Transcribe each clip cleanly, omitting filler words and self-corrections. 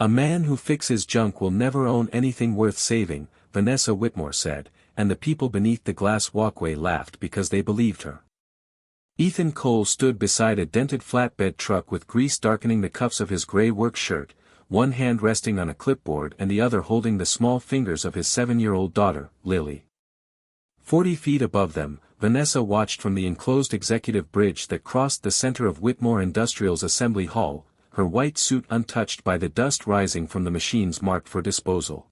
"A man who fixes junk will never own anything worth saving," Vanessa Whitmore said, and the people beneath the glass walkway laughed because they believed her. Ethan Cole stood beside a dented flatbed truck with grease darkening the cuffs of his gray work shirt, one hand resting on a clipboard and the other holding the small fingers of his 7-year-old daughter, Lily. 40 feet above them, Vanessa watched from the enclosed executive bridge that crossed the center of Whitmore Industrial's assembly hall, her white suit untouched by the dust rising from the machines marked for disposal.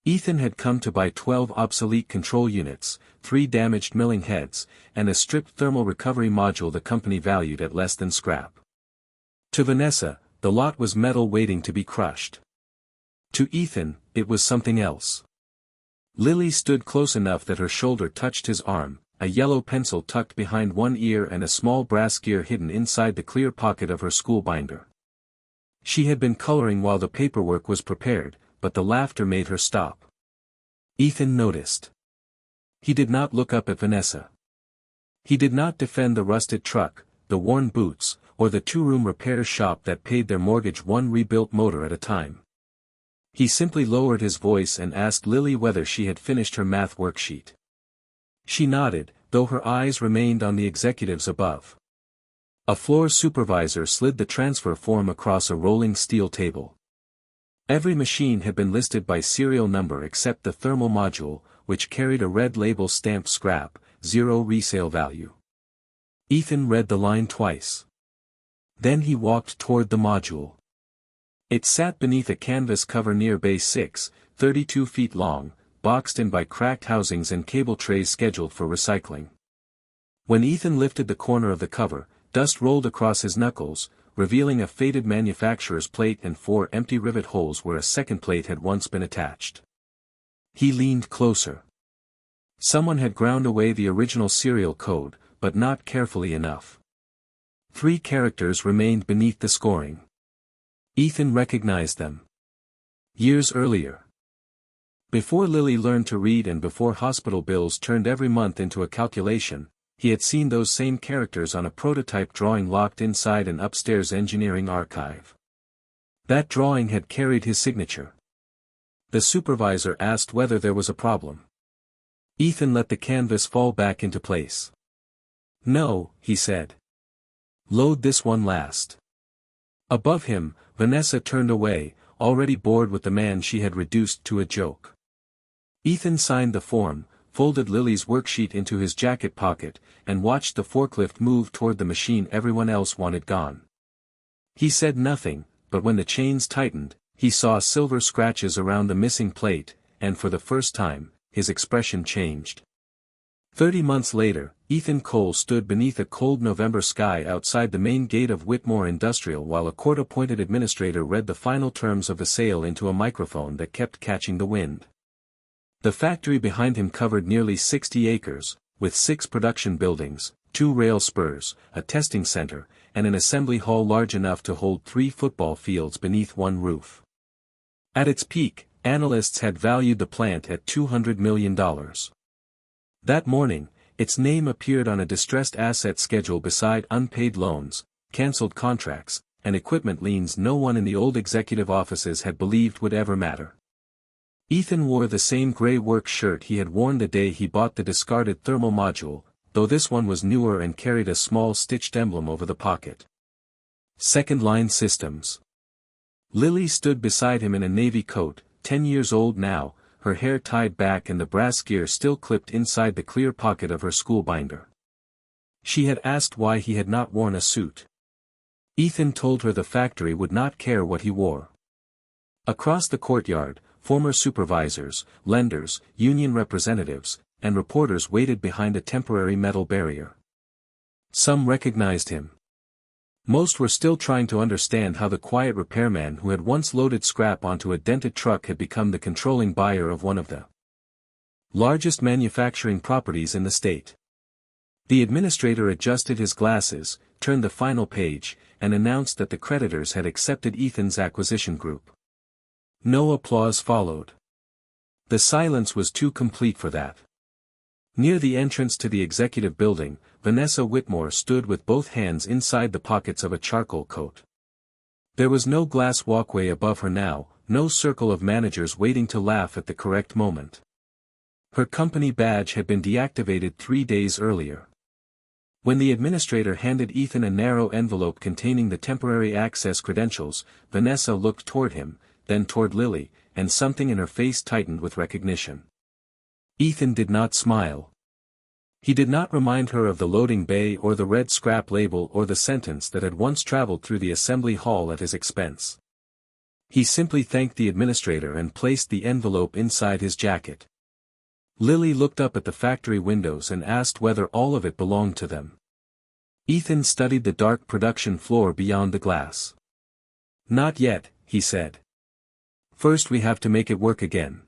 Ethan had come to buy 12 obsolete control units, 3 damaged milling heads, and a stripped thermal recovery module the company valued at less than scrap. To Vanessa, the lot was metal waiting to be crushed. To Ethan, it was something else. Lily stood close enough that her shoulder touched his arm, a yellow pencil tucked behind one ear and a small brass gear hidden inside the clear pocket of her school binder. She had been coloring while the paperwork was prepared, but the laughter made her stop. Ethan noticed. He did not look up at Vanessa. He did not defend the rusted truck, the worn boots, or the 2-room repair shop that paid their mortgage one rebuilt motor at a time. He simply lowered his voice and asked Lily whether she had finished her math worksheet. She nodded, though her eyes remained on the executives above. A floor supervisor slid the transfer form across a rolling steel table. Every machine had been listed by serial number except the thermal module, which carried a red label stamped scrap, 0 resale value. Ethan read the line twice. Then he walked toward the module. It sat beneath a canvas cover near base 6, 32 feet long, boxed in by cracked housings and cable trays scheduled for recycling. When Ethan lifted the corner of the cover, dust rolled across his knuckles, revealing a faded manufacturer's plate and 4 empty rivet holes where a second plate had once been attached. He leaned closer. Someone had ground away the original serial code, but not carefully enough. 3 characters remained beneath the scoring. Ethan recognized them. Years earlier. Before Lily learned to read and before hospital bills turned every month into a calculation, he had seen those same characters on a prototype drawing locked inside an upstairs engineering archive. That drawing had carried his signature. The supervisor asked whether there was a problem. Ethan let the canvas fall back into place. "No," he said. "Load this one last." Above him, Vanessa turned away, already bored with the man she had reduced to a joke. Ethan signed the form, folded Lily's worksheet into his jacket pocket, and watched the forklift move toward the machine everyone else wanted gone. He said nothing, but when the chains tightened, he saw silver scratches around the missing plate, and for the first time, his expression changed. 30 months later, Ethan Cole stood beneath a cold November sky outside the main gate of Whitmore Industrial while a court-appointed administrator read the final terms of the sale into a microphone that kept catching the wind. The factory behind him covered nearly 60 acres, with 6 production buildings, 2 rail spurs, a testing center, and an assembly hall large enough to hold 3 football fields beneath one roof. At its peak, analysts had valued the plant at $200 million. That morning, its name appeared on a distressed asset schedule beside unpaid loans, canceled contracts, and equipment liens no one in the old executive offices had believed would ever matter. Ethan wore the same gray work shirt he had worn the day he bought the discarded thermal module, though this one was newer and carried a small stitched emblem over the pocket. Second Line Systems. Lily stood beside him in a navy coat, 10 years old now, her hair tied back and the brass gear still clipped inside the clear pocket of her school binder. She had asked why he had not worn a suit. Ethan told her the factory would not care what he wore. Across the courtyard, former supervisors, lenders, union representatives, and reporters waited behind a temporary metal barrier. Some recognized him. Most were still trying to understand how the quiet repairman who had once loaded scrap onto a dented truck had become the controlling buyer of one of the largest manufacturing properties in the state. The administrator adjusted his glasses, turned the final page, and announced that the creditors had accepted Ethan's acquisition group. No applause followed. The silence was too complete for that. Near the entrance to the executive building, Vanessa Whitmore stood with both hands inside the pockets of a charcoal coat. There was no glass walkway above her now, no circle of managers waiting to laugh at the correct moment. Her company badge had been deactivated 3 days earlier. When the administrator handed Ethan a narrow envelope containing the temporary access credentials, Vanessa looked toward him, then toward Lily, and something in her face tightened with recognition. Ethan did not smile. He did not remind her of the loading bay or the red scrap label or the sentence that had once traveled through the assembly hall at his expense. He simply thanked the administrator and placed the envelope inside his jacket. Lily looked up at the factory windows and asked whether all of it belonged to them. Ethan studied the dark production floor beyond the glass. "Not yet," he said. "First we have to make it work again."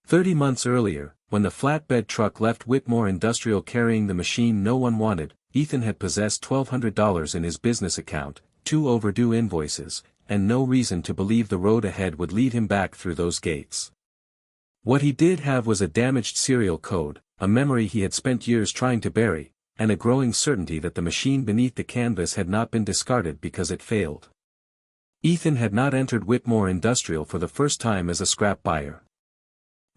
30 months earlier, when the flatbed truck left Whitmore Industrial carrying the machine no one wanted, Ethan had possessed $1,200 in his business account, 2 overdue invoices, and no reason to believe the road ahead would lead him back through those gates. What he did have was a damaged serial code, a memory he had spent years trying to bury, and a growing certainty that the machine beneath the canvas had not been discarded because it failed. Ethan had not entered Whitmore Industrial for the first time as a scrap buyer.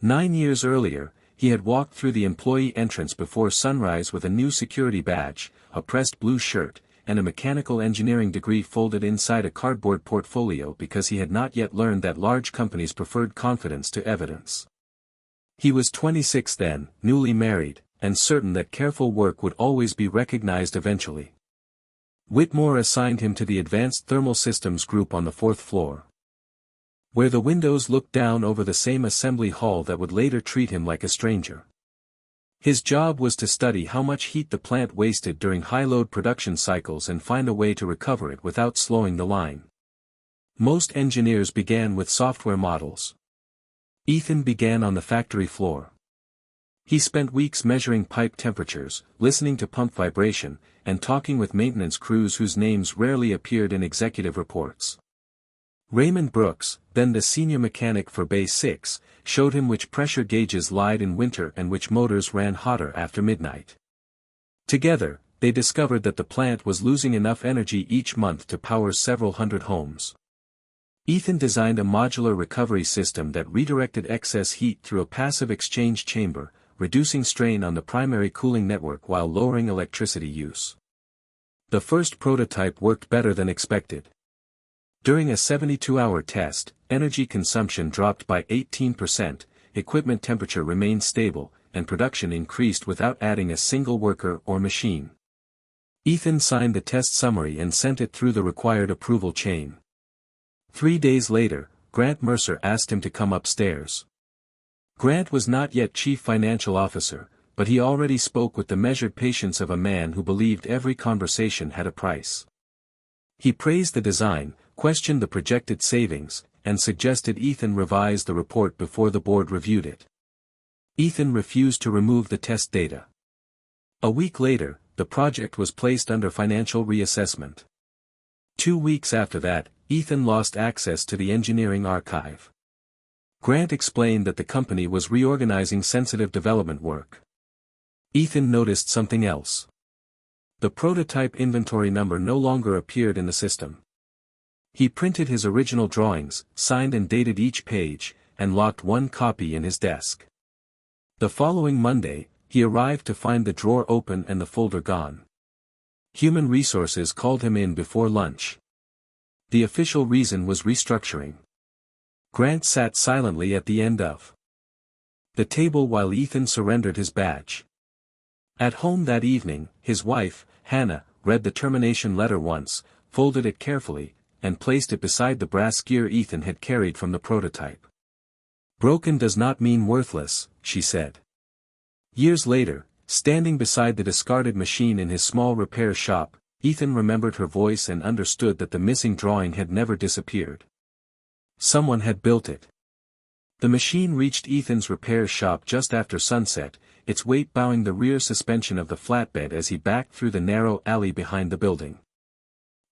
9 years earlier, he had walked through the employee entrance before sunrise with a new security badge, a pressed blue shirt, and a mechanical engineering degree folded inside a cardboard portfolio because he had not yet learned that large companies preferred confidence to evidence. He was 26 then, newly married, and certain that careful work would always be recognized eventually. Whitmore assigned him to the Advanced Thermal Systems group on the 4th floor, where the windows looked down over the same assembly hall that would later treat him like a stranger. His job was to study how much heat the plant wasted during high-load production cycles and find a way to recover it without slowing the line. Most engineers began with software models. Ethan began on the factory floor. He spent weeks measuring pipe temperatures, listening to pump vibration, and talking with maintenance crews whose names rarely appeared in executive reports. Raymond Brooks, then the senior mechanic for Bay 6, showed him which pressure gauges lied in winter and which motors ran hotter after midnight. Together, they discovered that the plant was losing enough energy each month to power several hundred homes. Ethan designed a modular recovery system that redirected excess heat through a passive exchange chamber, reducing strain on the primary cooling network while lowering electricity use. The first prototype worked better than expected. During a 72-hour test, energy consumption dropped by 18%, equipment temperature remained stable, and production increased without adding a single worker or machine. Ethan signed the test summary and sent it through the required approval chain. 3 days later, Grant Mercer asked him to come upstairs. Grant was not yet chief financial officer, but he already spoke with the measured patience of a man who believed every conversation had a price. He praised the design, questioned the projected savings, and suggested Ethan revise the report before the board reviewed it. Ethan refused to remove the test data. A week later, the project was placed under financial reassessment. 2 weeks after that, Ethan lost access to the engineering archive. Grant explained that the company was reorganizing sensitive development work. Ethan noticed something else. The prototype inventory number no longer appeared in the system. He printed his original drawings, signed and dated each page, and locked one copy in his desk. The following Monday, he arrived to find the drawer open and the folder gone. Human Resources called him in before lunch. The official reason was restructuring. Grant sat silently at the end of the table while Ethan surrendered his badge. At home that evening, his wife, Hannah, read the termination letter once, folded it carefully, and placed it beside the brass gear Ethan had carried from the prototype. "Broken does not mean worthless," she said. Years later, standing beside the discarded machine in his small repair shop, Ethan remembered her voice and understood that the missing drawing had never disappeared. Someone had built it. The machine reached Ethan's repair shop just after sunset, its weight bowing the rear suspension of the flatbed as he backed through the narrow alley behind the building.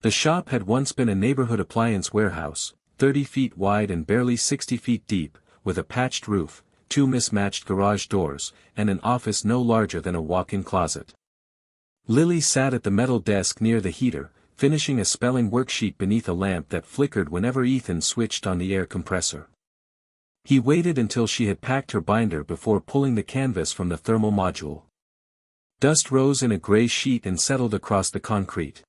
The shop had once been a neighborhood appliance warehouse, 30 feet wide and barely 60 feet deep, with a patched roof, 2 mismatched garage doors, and an office no larger than a walk-in closet. Lily sat at the metal desk near the heater, finishing a spelling worksheet beneath a lamp that flickered whenever Ethan switched on the air compressor. He waited until she had packed her binder before pulling the canvas from the thermal module. Dust rose in a gray sheet and settled across the concrete.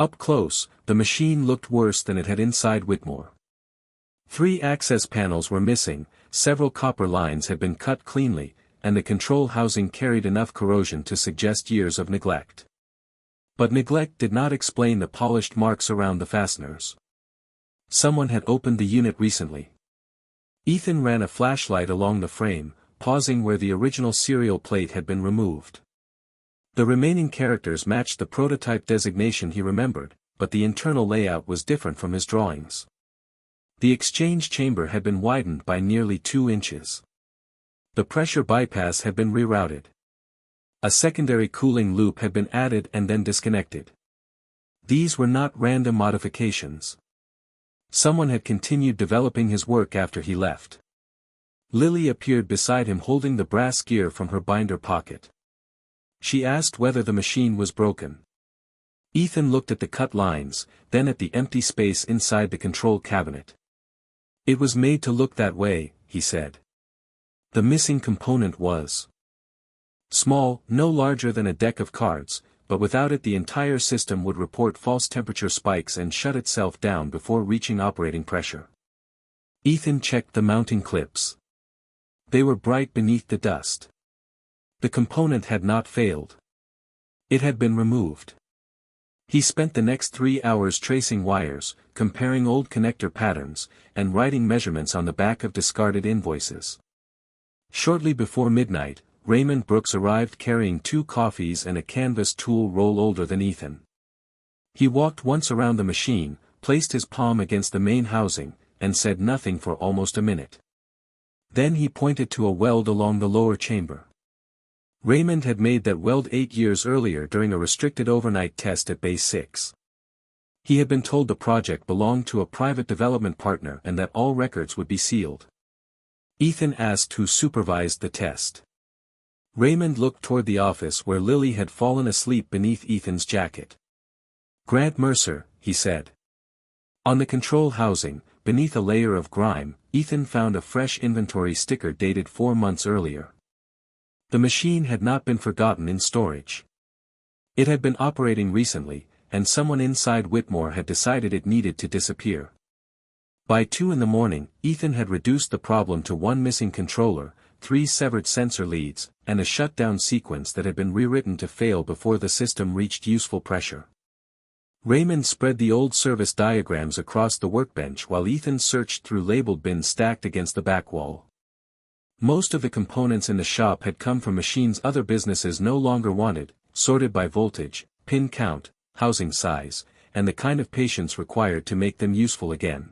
Up close, the machine looked worse than it had inside Whitmore. 3 access panels were missing, several copper lines had been cut cleanly, and the control housing carried enough corrosion to suggest years of neglect. But neglect did not explain the polished marks around the fasteners. Someone had opened the unit recently. Ethan ran a flashlight along the frame, pausing where the original serial plate had been removed. The remaining characters matched the prototype designation he remembered, but the internal layout was different from his drawings. The exchange chamber had been widened by nearly 2 inches. The pressure bypass had been rerouted. A secondary cooling loop had been added and then disconnected. These were not random modifications. Someone had continued developing his work after he left. Lily appeared beside him holding the brass gear from her binder pocket. She asked whether the machine was broken. Ethan looked at the cut lines, then at the empty space inside the control cabinet. "It was made to look that way," he said. The missing component was small, no larger than a deck of cards, but without it the entire system would report false temperature spikes and shut itself down before reaching operating pressure. Ethan checked the mounting clips. They were bright beneath the dust. The component had not failed. It had been removed. He spent the next 3 hours tracing wires, comparing old connector patterns, and writing measurements on the back of discarded invoices. Shortly before midnight, Raymond Brooks arrived carrying 2 coffees and a canvas tool roll older than Ethan. He walked once around the machine, placed his palm against the main housing, and said nothing for almost a minute. Then he pointed to a weld along the lower chamber. Raymond had made that weld 8 years earlier during a restricted overnight test at Base 6. He had been told the project belonged to a private development partner and that all records would be sealed. Ethan asked who supervised the test. Raymond looked toward the office where Lily had fallen asleep beneath Ethan's jacket. "Grant Mercer," he said. On the control housing, beneath a layer of grime, Ethan found a fresh inventory sticker dated 4 months earlier. The machine had not been forgotten in storage. It had been operating recently, and someone inside Whitmore had decided it needed to disappear. By 2 in the morning, Ethan had reduced the problem to 1 missing controller, 3 severed sensor leads, and a shutdown sequence that had been rewritten to fail before the system reached useful pressure. Raymond spread the old service diagrams across the workbench while Ethan searched through labeled bins stacked against the back wall. Most of the components in the shop had come from machines other businesses no longer wanted, sorted by voltage, pin count, housing size, and the kind of patience required to make them useful again.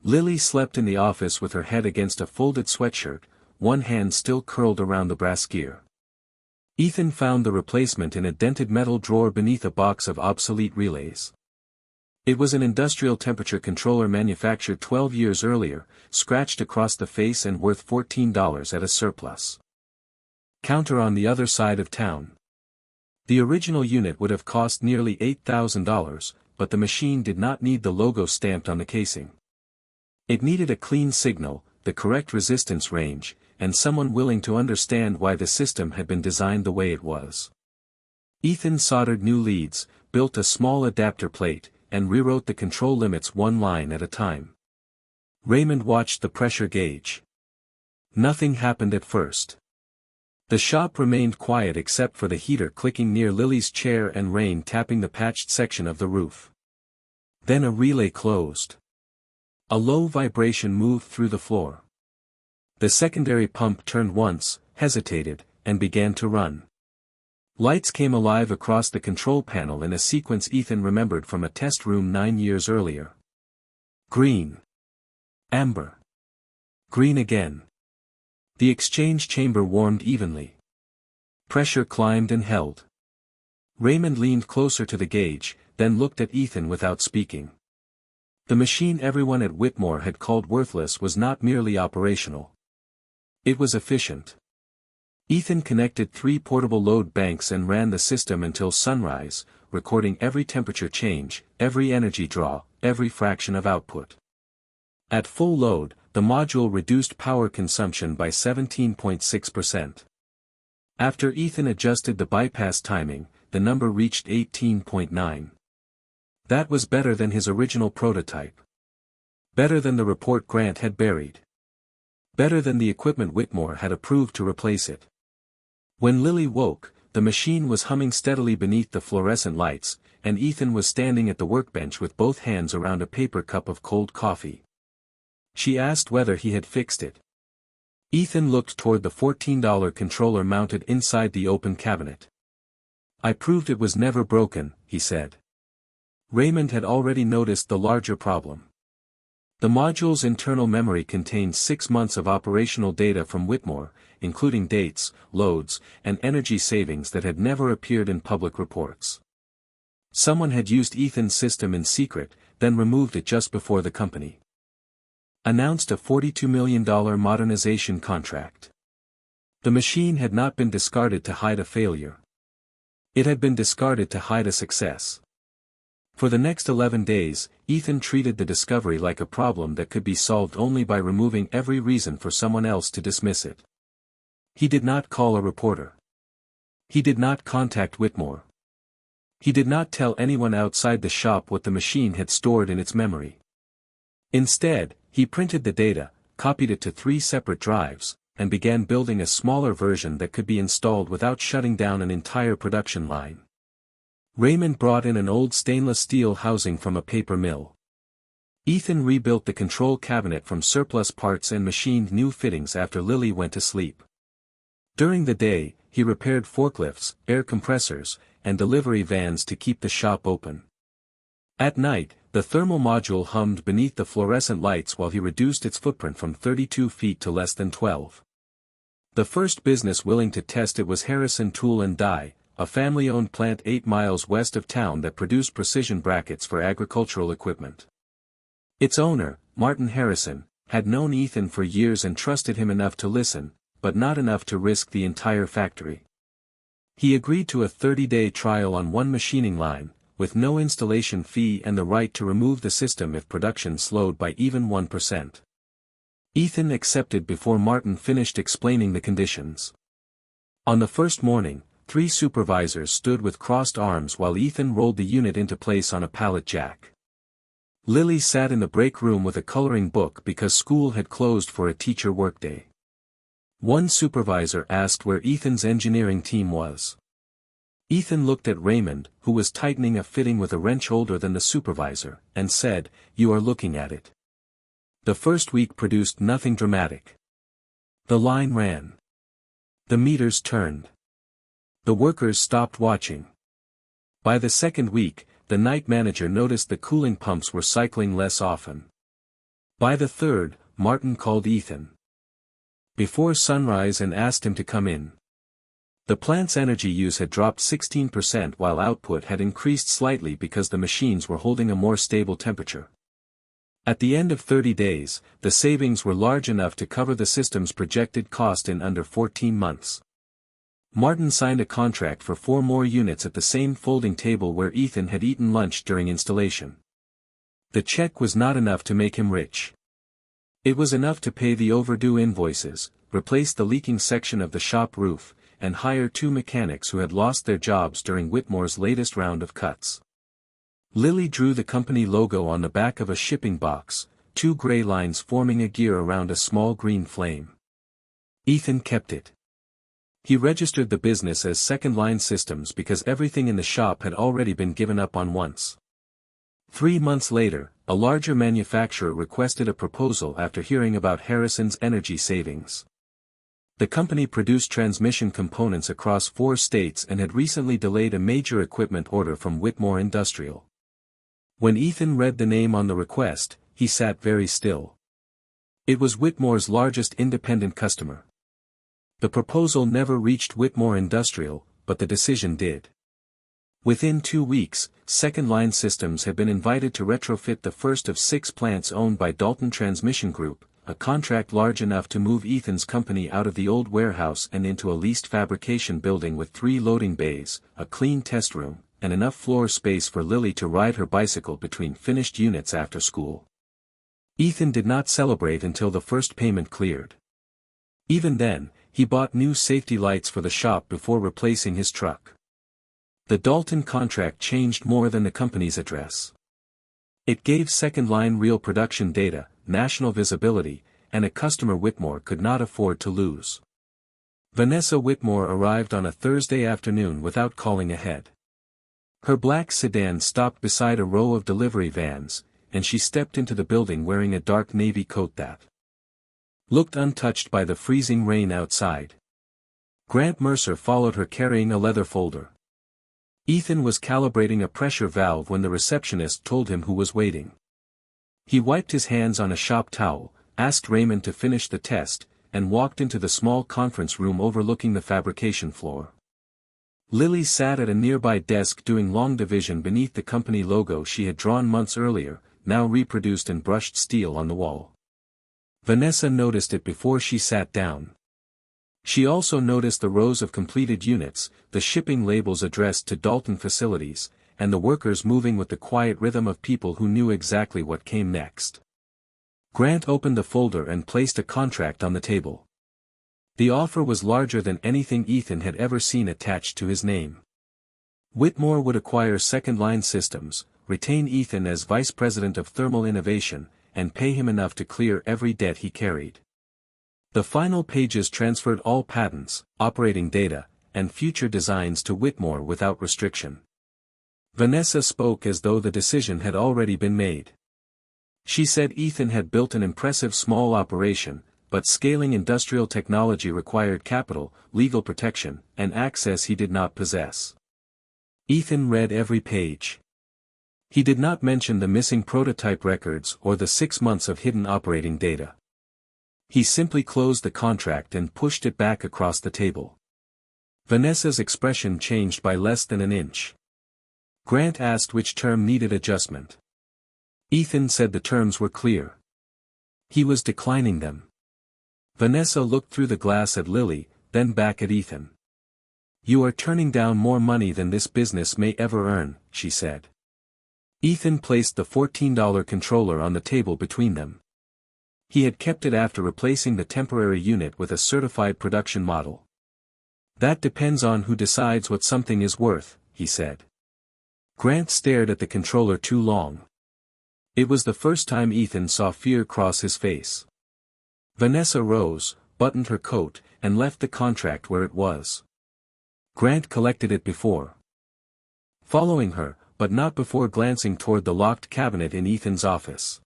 Lily slept in the office with her head against a folded sweatshirt, one hand still curled around the brass gear. Ethan found the replacement in a dented metal drawer beneath a box of obsolete relays. It was an industrial temperature controller manufactured 12 years earlier, scratched across the face and worth $14 at a surplus counter on the other side of town. The original unit would have cost nearly $8,000, but the machine did not need the logo stamped on the casing. It needed a clean signal, the correct resistance range, and someone willing to understand why the system had been designed the way it was. Ethan soldered new leads, built a small adapter plate, and rewrote the control limits 1 line at a time. Raymond watched the pressure gauge. Nothing happened at first. The shop remained quiet except for the heater clicking near Lily's chair and rain tapping the patched section of the roof. Then a relay closed. A low vibration moved through the floor. The secondary pump turned once, hesitated, and began to run. Lights came alive across the control panel in a sequence Ethan remembered from a test room 9 years earlier. Green. Amber. Green again. The exchange chamber warmed evenly. Pressure climbed and held. Raymond leaned closer to the gauge, then looked at Ethan without speaking. The machine everyone at Whitmore had called worthless was not merely operational. It was efficient. Ethan connected 3 portable load banks and ran the system until sunrise, recording every temperature change, every energy draw, every fraction of output. At full load, the module reduced power consumption by 17.6%. After Ethan adjusted the bypass timing, the number reached 18.9. That was better than his original prototype. Better than the report Grant had buried. Better than the equipment Whitmore had approved to replace it. When Lily woke, the machine was humming steadily beneath the fluorescent lights, and Ethan was standing at the workbench with both hands around a paper cup of cold coffee. She asked whether he had fixed it. Ethan looked toward the $14 controller mounted inside the open cabinet. "I proved it was never broken," he said. Raymond had already noticed the larger problem. The module's internal memory contained 6 months of operational data from Whitmore, including dates, loads, and energy savings that had never appeared in public reports. Someone had used Ethan's system in secret, then removed it just before the company announced a $42 million modernization contract. The machine had not been discarded to hide a failure. It had been discarded to hide a success. For the next 11 days, Ethan treated the discovery like a problem that could be solved only by removing every reason for someone else to dismiss it. He did not call a reporter. He did not contact Whitmore. He did not tell anyone outside the shop what the machine had stored in its memory. Instead, he printed the data, copied it to 3 separate drives, and began building a smaller version that could be installed without shutting down an entire production line. Raymond brought in an old stainless steel housing from a paper mill. Ethan rebuilt the control cabinet from surplus parts and machined new fittings after Lily went to sleep. During the day, he repaired forklifts, air compressors, and delivery vans to keep the shop open. At night, the thermal module hummed beneath the fluorescent lights while he reduced its footprint from 32 feet to less than 12. The first business willing to test it was Harrison Tool and Die, a family-owned plant 8 miles west of town that produced precision brackets for agricultural equipment. Its owner, Martin Harrison, had known Ethan for years and trusted him enough to listen, but not enough to risk the entire factory. He agreed to a 30-day trial on one machining line, with no installation fee and the right to remove the system if production slowed by even 1%. Ethan accepted before Martin finished explaining the conditions. On the first morning, 3 supervisors stood with crossed arms while Ethan rolled the unit into place on a pallet jack. Lily sat in the break room with a coloring book because school had closed for a teacher workday. One supervisor asked where Ethan's engineering team was. Ethan looked at Raymond, who was tightening a fitting with a wrench older than the supervisor, and said, "You are looking at it." The first week produced nothing dramatic. The line ran. The meters turned. The workers stopped watching. By the second week, the night manager noticed the cooling pumps were cycling less often. By the third, Martin called Ethan before sunrise and asked him to come in. The plant's energy use had dropped 16% while output had increased slightly because the machines were holding a more stable temperature. At the end of 30 days, the savings were large enough to cover the system's projected cost in under 14 months. Martin signed a contract for 4 more units at the same folding table where Ethan had eaten lunch during installation. The check was not enough to make him rich. It was enough to pay the overdue invoices, replace the leaking section of the shop roof, and hire 2 mechanics who had lost their jobs during Whitmore's latest round of cuts. Lily drew the company logo on the back of a shipping box, 2 gray lines forming a gear around a small green flame. Ethan kept it. He registered the business as Second Line Systems because everything in the shop had already been given up on once. 3 months later, a larger manufacturer requested a proposal after hearing about Harrison's energy savings. The company produced transmission components across 4 states and had recently delayed a major equipment order from Whitmore Industrial. When Ethan read the name on the request, he sat very still. It was Whitmore's largest independent customer. The proposal never reached Whitmore Industrial, but the decision did. Within 2 weeks, Second Line Systems had been invited to retrofit the first of 6 plants owned by Dalton Transmission Group, a contract large enough to move Ethan's company out of the old warehouse and into a leased fabrication building with 3 loading bays, a clean test room, and enough floor space for Lily to ride her bicycle between finished units after school. Ethan did not celebrate until the first payment cleared. Even then, he bought new safety lights for the shop before replacing his truck. The Dalton contract changed more than the company's address. It gave second-line real production data, national visibility, and a customer Whitmore could not afford to lose. Vanessa Whitmore arrived on a Thursday afternoon without calling ahead. Her black sedan stopped beside a row of delivery vans, and she stepped into the building wearing a dark navy coat that looked untouched by the freezing rain outside. Grant Mercer followed her carrying a leather folder. Ethan was calibrating a pressure valve when the receptionist told him who was waiting. He wiped his hands on a shop towel, asked Raymond to finish the test, and walked into the small conference room overlooking the fabrication floor. Lily sat at a nearby desk doing long division beneath the company logo she had drawn months earlier, now reproduced in brushed steel on the wall. Vanessa noticed it before she sat down. She also noticed the rows of completed units, the shipping labels addressed to Dalton facilities, and the workers moving with the quiet rhythm of people who knew exactly what came next. Grant opened the folder and placed a contract on the table. The offer was larger than anything Ethan had ever seen attached to his name. Whitmore would acquire Second Line Systems, retain Ethan as Vice President of Thermal Innovation, and pay him enough to clear every debt he carried. The final pages transferred all patents, operating data, and future designs to Whitmore without restriction. Vanessa spoke as though the decision had already been made. She said Ethan had built an impressive small operation, but scaling industrial technology required capital, legal protection, and access he did not possess. Ethan read every page. He did not mention the missing prototype records or the 6 months of hidden operating data. He simply closed the contract and pushed it back across the table. Vanessa's expression changed by less than an inch. Grant asked which term needed adjustment. Ethan said the terms were clear. He was declining them. Vanessa looked through the glass at Lily, then back at Ethan. "You are turning down more money than this business may ever earn," she said. Ethan placed the $14 controller on the table between them. He had kept it after replacing the temporary unit with a certified production model. "That depends on who decides what something is worth," he said. Grant stared at the controller too long. It was the first time Ethan saw fear cross his face. Vanessa rose, buttoned her coat, and left the contract where it was. Grant collected it before following her, but not before glancing toward the locked cabinet in Ethan's office.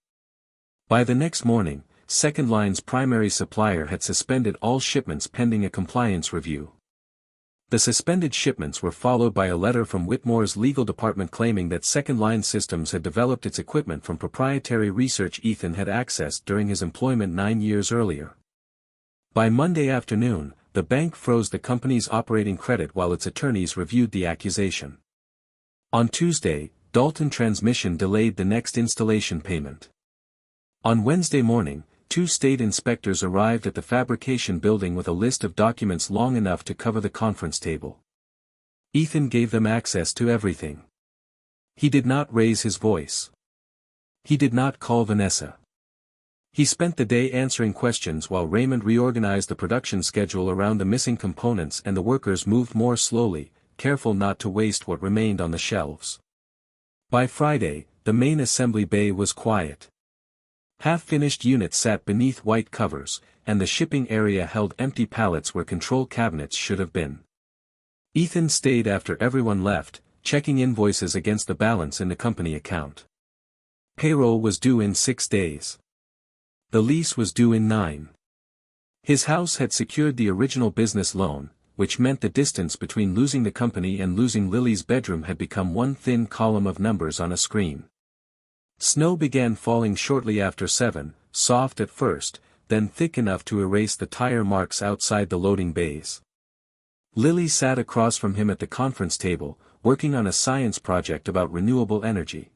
By the next morning, Second Line's primary supplier had suspended all shipments pending a compliance review. The suspended shipments were followed by a letter from Whitmore's legal department claiming that Second Line Systems had developed its equipment from proprietary research Ethan had accessed during his employment 9 years earlier. By Monday afternoon, the bank froze the company's operating credit while its attorneys reviewed the accusation. On Tuesday, Dalton Transmission delayed the next installation payment. On Wednesday morning, 2 state inspectors arrived at the fabrication building with a list of documents long enough to cover the conference table. Ethan gave them access to everything. He did not raise his voice. He did not call Vanessa. He spent the day answering questions while Raymond reorganized the production schedule around the missing components and the workers moved more slowly, careful not to waste what remained on the shelves. By Friday, the main assembly bay was quiet. Half-finished units sat beneath white covers, and the shipping area held empty pallets where control cabinets should have been. Ethan stayed after everyone left, checking invoices against the balance in the company account. Payroll was due in 6 days. The lease was due in 9. His house had secured the original business loan, which meant the distance between losing the company and losing Lily's bedroom had become one thin column of numbers on a screen. Snow began falling shortly after 7, soft at first, then thick enough to erase the tire marks outside the loading bays. Lily sat across from him at the conference table, working on a science project about renewable energy.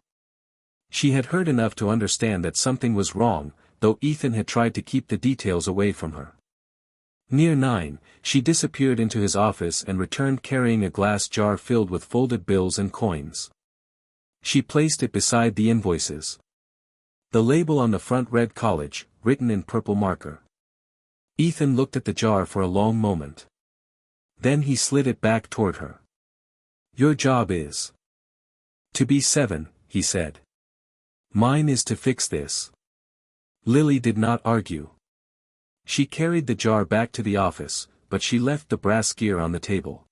She had heard enough to understand that something was wrong, though Ethan had tried to keep the details away from her. Near 9, she disappeared into his office and returned carrying a glass jar filled with folded bills and coins. She placed it beside the invoices. The label on the front read College, written in purple marker. Ethan looked at the jar for a long moment. Then he slid it back toward her. "Your job is to be 7, he said. "Mine is to fix this." Lily did not argue. She carried the jar back to the office, but she left the brass gear on the table.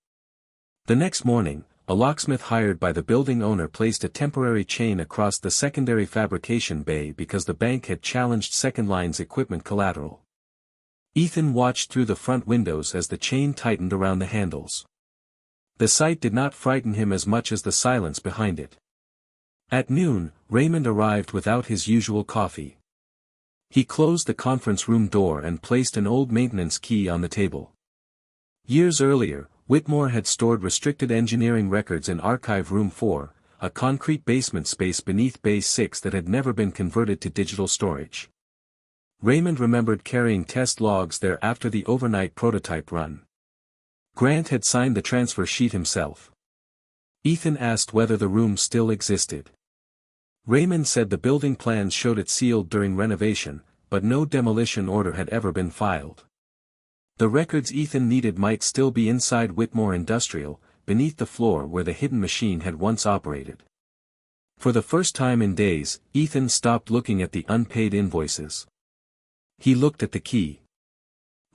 The next morning, a locksmith hired by the building owner placed a temporary chain across the secondary fabrication bay because the bank had challenged Second Line's equipment collateral. Ethan watched through the front windows as the chain tightened around the handles. The sight did not frighten him as much as the silence behind it. At noon, Raymond arrived without his usual coffee. He closed the conference room door and placed an old maintenance key on the table. Years earlier, Whitmore had stored restricted engineering records in Archive Room 4, a concrete basement space beneath Bay 6 that had never been converted to digital storage. Raymond remembered carrying test logs there after the overnight prototype run. Grant had signed the transfer sheet himself. Ethan asked whether the room still existed. Raymond said the building plans showed it sealed during renovation, but no demolition order had ever been filed. The records Ethan needed might still be inside Whitmore Industrial, beneath the floor where the hidden machine had once operated. For the first time in days, Ethan stopped looking at the unpaid invoices. He looked at the key.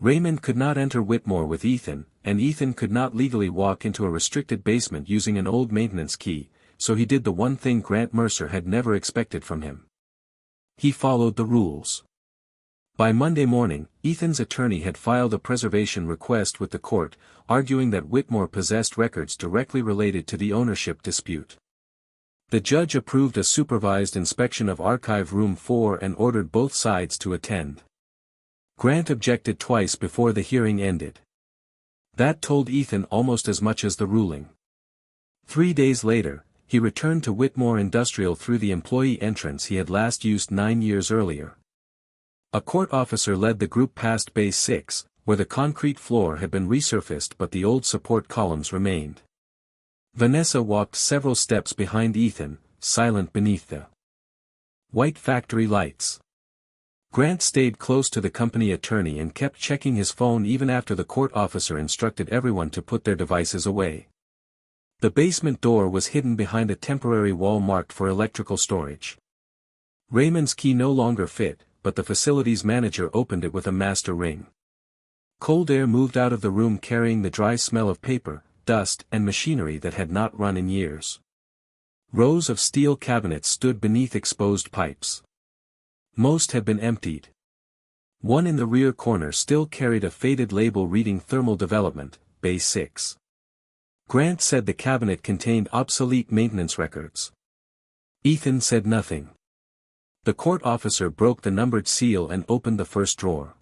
Raymond could not enter Whitmore with Ethan, and Ethan could not legally walk into a restricted basement using an old maintenance key, so he did the one thing Grant Mercer had never expected from him. He followed the rules. By Monday morning, Ethan's attorney had filed a preservation request with the court, arguing that Whitmore possessed records directly related to the ownership dispute. The judge approved a supervised inspection of Archive Room 4 and ordered both sides to attend. Grant objected twice before the hearing ended. That told Ethan almost as much as the ruling. 3 days later, he returned to Whitmore Industrial through the employee entrance he had last used 9 years earlier. A court officer led the group past Bay 6, where the concrete floor had been resurfaced but the old support columns remained. Vanessa walked several steps behind Ethan, silent beneath the white factory lights. Grant stayed close to the company attorney and kept checking his phone even after the court officer instructed everyone to put their devices away. The basement door was hidden behind a temporary wall marked for electrical storage. Raymond's key no longer fit, but the facilities manager opened it with a master ring. Cold air moved out of the room carrying the dry smell of paper, dust, and machinery that had not run in years. Rows of steel cabinets stood beneath exposed pipes. Most had been emptied. One in the rear corner still carried a faded label reading Thermal Development, Bay 6. Grant said the cabinet contained obsolete maintenance records. Ethan said nothing. The court officer broke the numbered seal and opened the first drawer.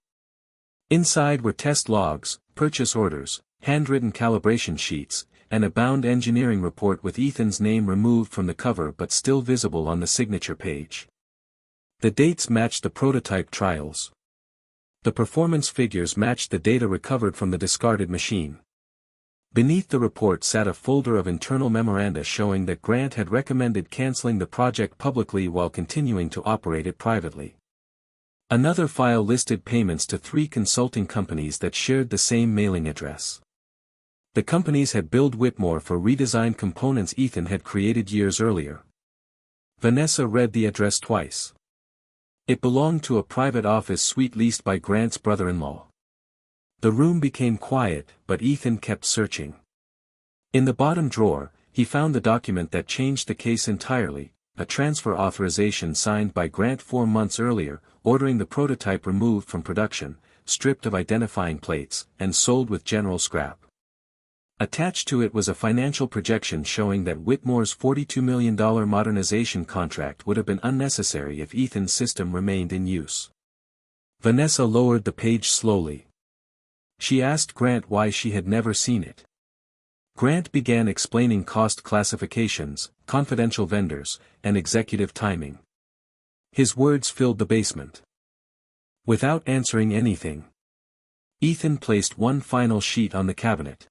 Inside were test logs, purchase orders, handwritten calibration sheets, and a bound engineering report with Ethan's name removed from the cover but still visible on the signature page. The dates matched the prototype trials. The performance figures matched the data recovered from the discarded machine. Beneath the report sat a folder of internal memoranda showing that Grant had recommended canceling the project publicly while continuing to operate it privately. Another file listed payments to 3 consulting companies that shared the same mailing address. The companies had billed Whitmore for redesigned components Ethan had created years earlier. Vanessa read the address twice. It belonged to a private office suite leased by Grant's brother-in-law. The room became quiet, but Ethan kept searching. In the bottom drawer, he found the document that changed the case entirely, a transfer authorization signed by Grant 4 months earlier, ordering the prototype removed from production, stripped of identifying plates, and sold with general scrap. Attached to it was a financial projection showing that Whitmore's $42 million modernization contract would have been unnecessary if Ethan's system remained in use. Vanessa lowered the page slowly. She asked Grant why she had never seen it. Grant began explaining cost classifications, confidential vendors, and executive timing. His words filled the basement. Without answering anything, Ethan placed one final sheet on the cabinet.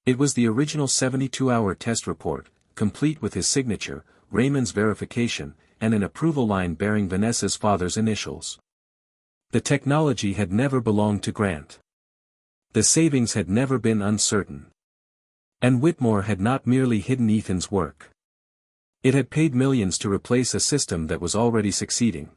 It was the original 72-hour test report, complete with his signature, Raymond's verification, and an approval line bearing Vanessa's father's initials. The technology had never belonged to Grant. The savings had never been uncertain. And Whitmore had not merely hidden Ethan's work. It had paid millions to replace a system that was already succeeding.